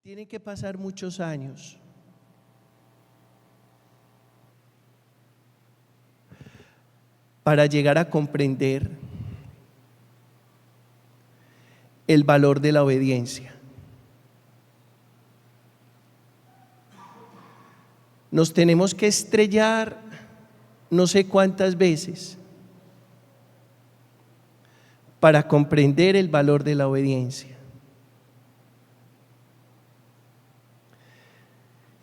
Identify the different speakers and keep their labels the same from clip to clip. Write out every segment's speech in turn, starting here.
Speaker 1: Tienen que pasar muchos años para llegar a comprender el valor de la obediencia. Nos tenemos que estrellar no sé cuántas veces para comprender el valor de la obediencia.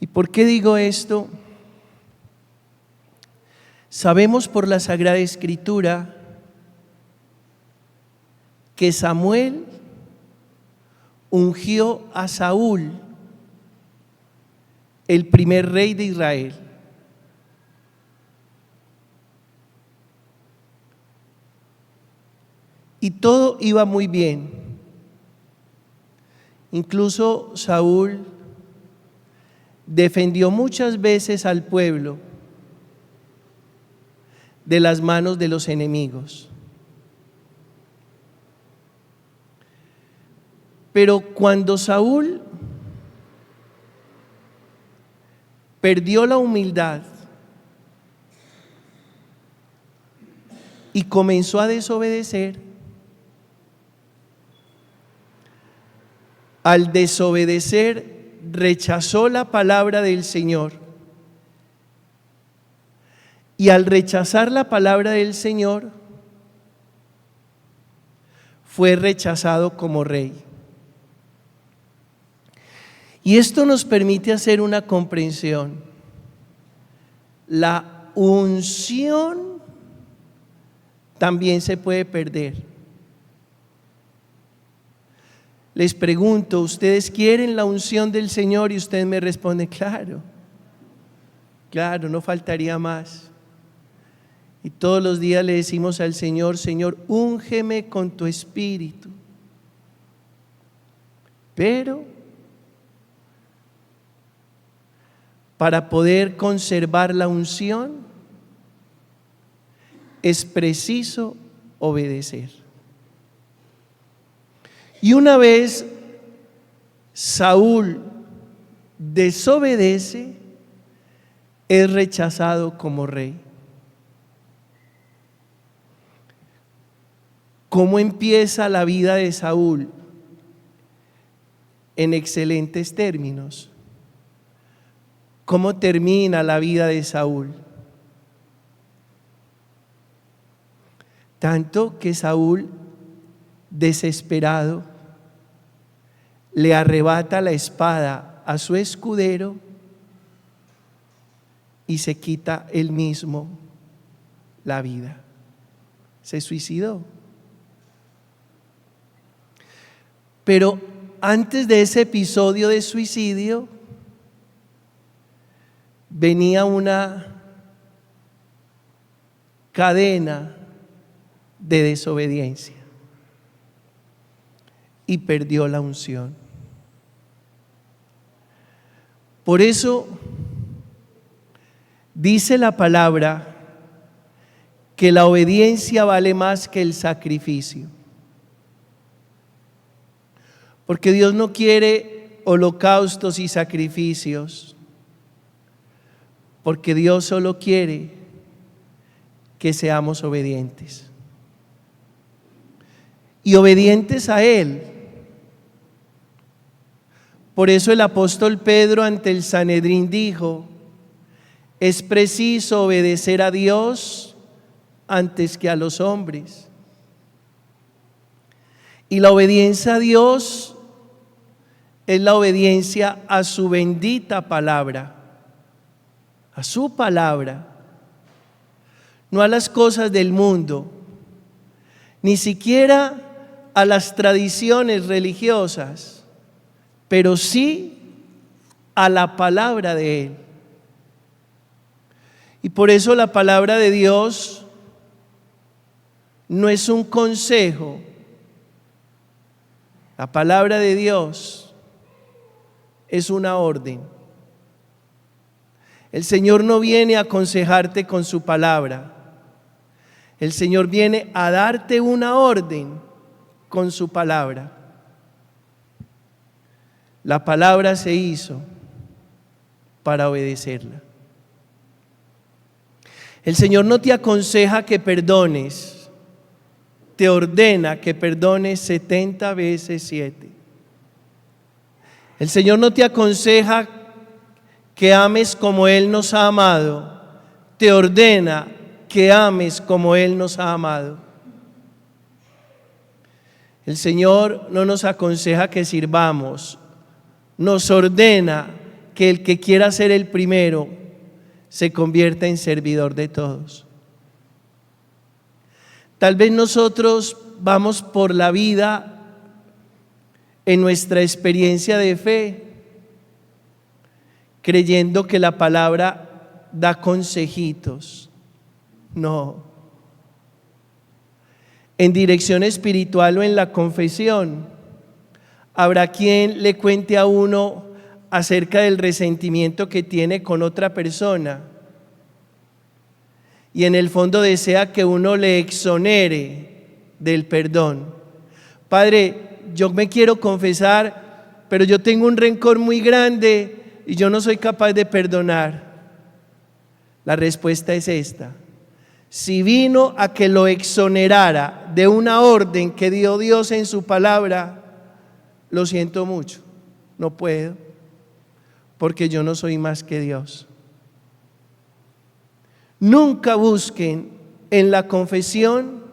Speaker 1: ¿Y por qué digo esto? Sabemos por la Sagrada Escritura que Samuel ungió a Saúl, el primer rey de Israel. Y todo iba muy bien. Incluso Saúl defendió muchas veces al pueblo de las manos de los enemigos. Pero cuando Saúl perdió la humildad y comenzó a desobedecer, al desobedecer rechazó la palabra del Señor, y al rechazar la palabra del Señor fue rechazado como rey. Y esto nos permite hacer una comprensión. La unción también se puede perder. Les pregunto, ¿ustedes quieren la unción del Señor? Y ustedes me responden, claro, claro, no faltaría más. Y todos los días le decimos al Señor, Señor, úngeme con tu Espíritu. Pero para poder conservar la unción es preciso obedecer. Y una vez Saúl desobedece, es rechazado como rey. ¿Cómo empieza la vida de Saúl? En excelentes términos. ¿Cómo termina la vida de Saúl? Tanto que Saúl, desesperado, le arrebata la espada a su escudero y se quita él mismo la vida. Se suicidó. Pero antes de ese episodio de suicidio, venía una cadena de desobediencia y perdió la unción. Por eso dice la palabra que la obediencia vale más que el sacrificio. Porque Dios no quiere holocaustos y sacrificios, porque Dios solo quiere que seamos obedientes. Y obedientes a Él. Por eso el apóstol Pedro ante el Sanedrín dijo, es preciso obedecer a Dios antes que a los hombres. Y la obediencia a Dios es la obediencia a su bendita palabra, a su palabra, no a las cosas del mundo, ni siquiera a las tradiciones religiosas, pero sí a la palabra de Él. Y por eso la palabra de Dios no es un consejo, la palabra de Dios es una orden. El Señor no viene a aconsejarte con su palabra. El Señor viene a darte una orden con su palabra. La palabra se hizo para obedecerla. El Señor no te aconseja que perdones, te ordena que perdones 70 veces 7. El Señor no te aconseja que ames como Él nos ha amado, te ordena que ames como Él nos ha amado. El Señor no nos aconseja que sirvamos, nos ordena que el que quiera ser el primero se convierta en servidor de todos. Tal vez nosotros vamos por la vida en nuestra experiencia de fe, creyendo que la palabra da consejitos. No. En dirección espiritual o en la confesión, habrá quien le cuente a uno acerca del resentimiento que tiene con otra persona y en el fondo desea que uno le exonere del perdón. Padre, yo me quiero confesar, pero yo tengo un rencor muy grande y yo no soy capaz de perdonar. La respuesta es esta: si vino a que lo exonerara de una orden que dio Dios en su palabra, lo siento mucho, no puedo, porque yo no soy más que Dios. Nunca busquen en la confesión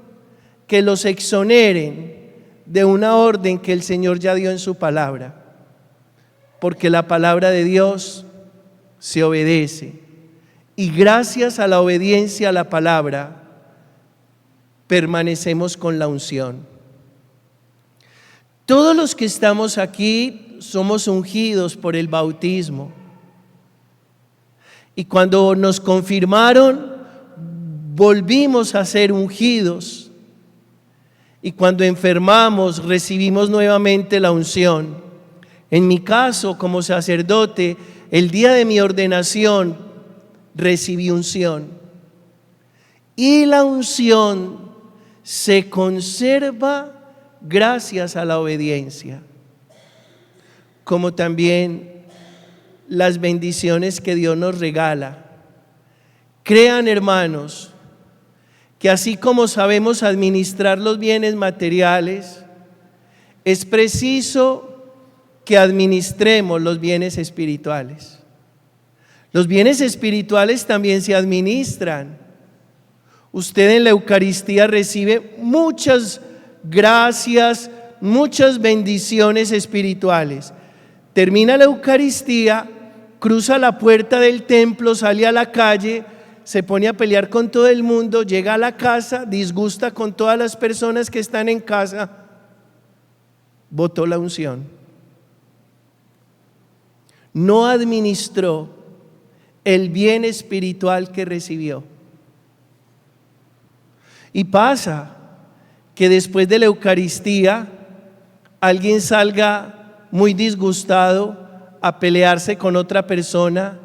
Speaker 1: que los exoneren de una orden que el Señor ya dio en su palabra, porque la palabra de Dios se obedece. Y gracias a la obediencia a la palabra, permanecemos con la unción. Todos los que estamos aquí somos ungidos por el bautismo. Y cuando nos confirmaron, volvimos a ser ungidos. Y cuando enfermamos, recibimos nuevamente la unción. En mi caso, como sacerdote, el día de mi ordenación, recibí unción. Y la unción se conserva gracias a la obediencia, como también las bendiciones que Dios nos regala. Crean, hermanos, que así como sabemos administrar los bienes materiales, es preciso que administremos los bienes espirituales. Los bienes espirituales también se administran. Usted en la Eucaristía recibe muchas gracias, muchas bendiciones espirituales. Termina la Eucaristía, cruza la puerta del templo, sale a la calle, se pone a pelear con todo el mundo, llega a la casa, disgusta con todas las personas que están en casa, botó la unción. No administró el bien espiritual que recibió. Y pasa que después de la Eucaristía alguien salga muy disgustado a pelearse con otra persona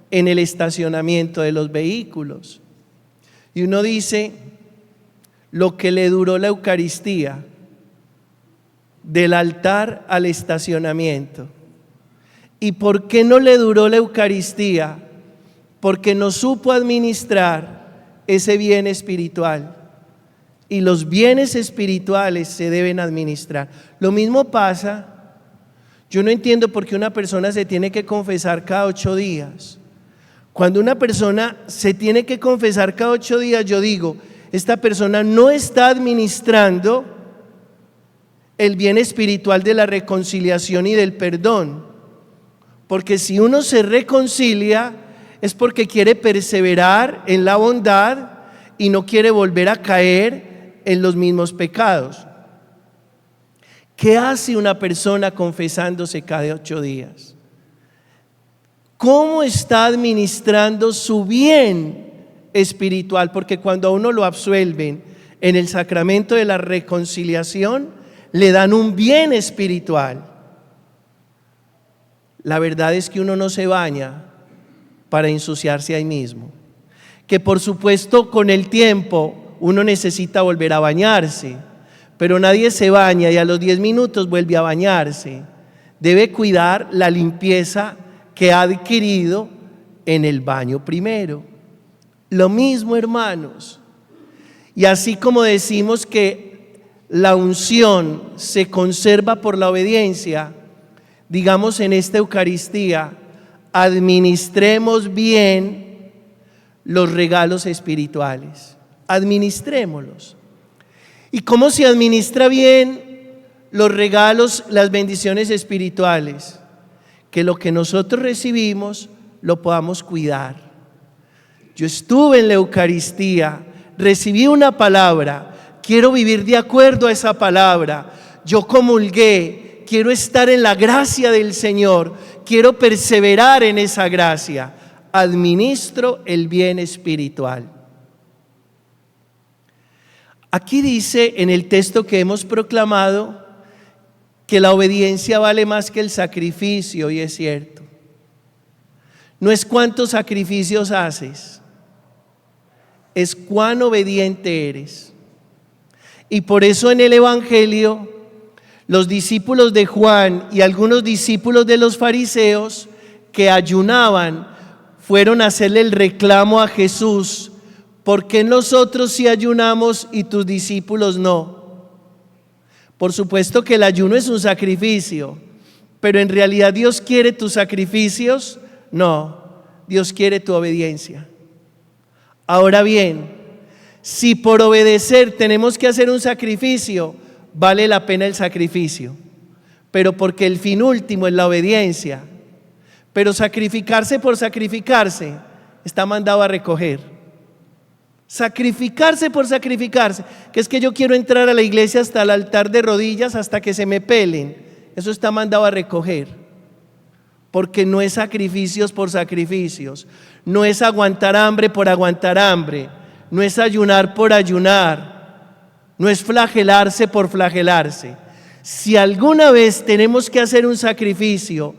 Speaker 1: en el estacionamiento de los vehículos. Y uno dice, lo que le duró la Eucaristía, del altar al estacionamiento. ¿Y por qué no le duró la Eucaristía? Porque no supo administrar ese bien espiritual. Y los bienes espirituales se deben administrar. Lo mismo pasa, yo no entiendo por qué una persona se tiene que confesar cada 8 días. Cuando una persona se tiene que confesar cada 8 días, yo digo, esta persona no está administrando el bien espiritual de la reconciliación y del perdón. Porque si uno se reconcilia, es porque quiere perseverar en la bondad y no quiere volver a caer en los mismos pecados. ¿Qué hace una persona confesándose cada 8 días? ¿Cómo está administrando su bien espiritual? Porque cuando a uno lo absuelven en el sacramento de la reconciliación, le dan un bien espiritual. La verdad es que uno no se baña para ensuciarse ahí mismo. Que por supuesto con el tiempo uno necesita volver a bañarse, pero nadie se baña y a los 10 minutos vuelve a bañarse. debe cuidar la limpieza que ha adquirido en el baño primero. Lo mismo, hermanos. Y así como decimos que la unción se conserva por la obediencia, digamos en esta Eucaristía, administremos bien los regalos espirituales. Administrémoslos. ¿Y cómo se administra bien los regalos, las bendiciones espirituales? Que lo que nosotros recibimos lo podamos cuidar. Yo estuve en la Eucaristía, recibí una palabra, quiero vivir de acuerdo a esa palabra. Yo comulgué, quiero estar en la gracia del Señor, quiero perseverar en esa gracia. Administro el bien espiritual. Aquí dice en el texto que hemos proclamado que la obediencia vale más que el sacrificio, y es cierto. No es cuántos sacrificios haces, es cuán obediente eres. Y por eso en el Evangelio, los discípulos de Juan y algunos discípulos de los fariseos que ayunaban fueron a hacerle el reclamo a Jesús: ¿por qué nosotros sí ayunamos y tus discípulos no? Por supuesto que el ayuno es un sacrificio, pero en realidad ¿Dios quiere tus sacrificios? No, Dios quiere tu obediencia. Ahora bien, si por obedecer tenemos que hacer un sacrificio, vale la pena el sacrificio, pero porque el fin último es la obediencia. Pero sacrificarse por sacrificarse está mandado a recoger. Sacrificarse por sacrificarse, que es que yo quiero entrar a la iglesia hasta el altar de rodillas hasta que se me pelen, eso está mandado a recoger. Porque no es sacrificios por sacrificios, no es aguantar hambre por aguantar hambre, no es ayunar por ayunar, no es flagelarse por flagelarse. Si alguna vez tenemos que hacer un sacrificio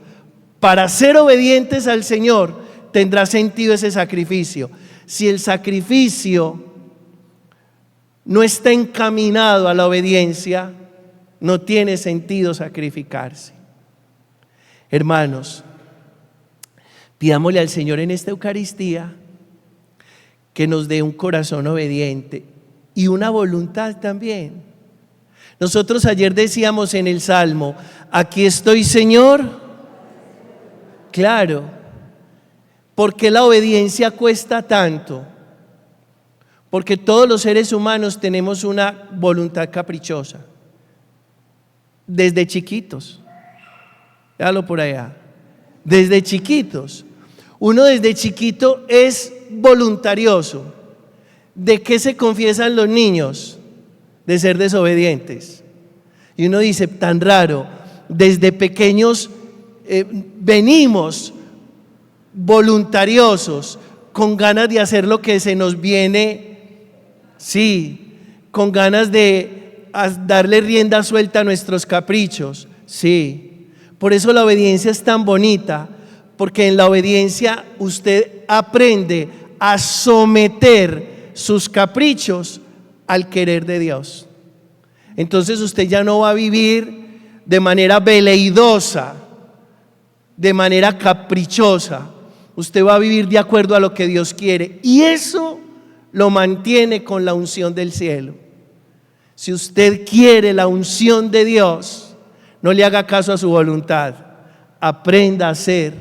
Speaker 1: para ser obedientes al Señor, tendrá sentido ese sacrificio. Si el sacrificio no está encaminado a la obediencia, no tiene sentido sacrificarse. Hermanos, pidámosle al Señor en esta Eucaristía que nos dé un corazón obediente y una voluntad también. Nosotros ayer decíamos en el Salmo: aquí estoy, Señor. Claro, ¿por qué la obediencia cuesta tanto? Porque todos los seres humanos tenemos una voluntad caprichosa, desde chiquitos. Véalo por allá. Desde chiquitos. Uno desde chiquito es voluntarioso. ¿De qué se confiesan los niños? De ser desobedientes. Y uno dice, tan raro, desde pequeños venimos voluntariosos, con ganas de hacer lo que se nos viene, sí, con ganas de darle rienda suelta a nuestros caprichos, sí. Por eso la obediencia es tan bonita, porque en la obediencia usted aprende a someter sus caprichos al querer de Dios. Entonces usted ya no va a vivir de manera veleidosa, de manera caprichosa. Usted va a vivir de acuerdo a lo que Dios quiere, y eso lo mantiene con la unción del cielo. Si usted quiere la unción de Dios, no le haga caso a su voluntad, aprenda a hacer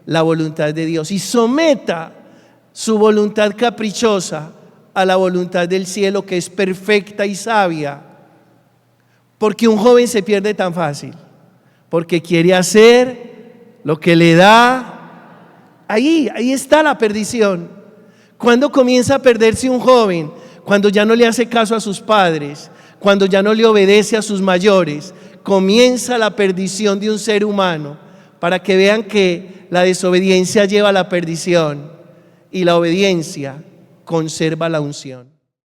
Speaker 1: la voluntad de Dios y someta su voluntad caprichosa a la voluntad del cielo, que es perfecta y sabia. Porque un joven se pierde tan fácil, porque quiere hacer lo que le da. Ahí está la perdición. ¿Cuándo comienza a perderse un joven? Cuando ya no le hace caso a sus padres, cuando ya no le obedece a sus mayores. Comienza la perdición de un ser humano, para que vean que la desobediencia lleva a la perdición y la obediencia conserva la unción.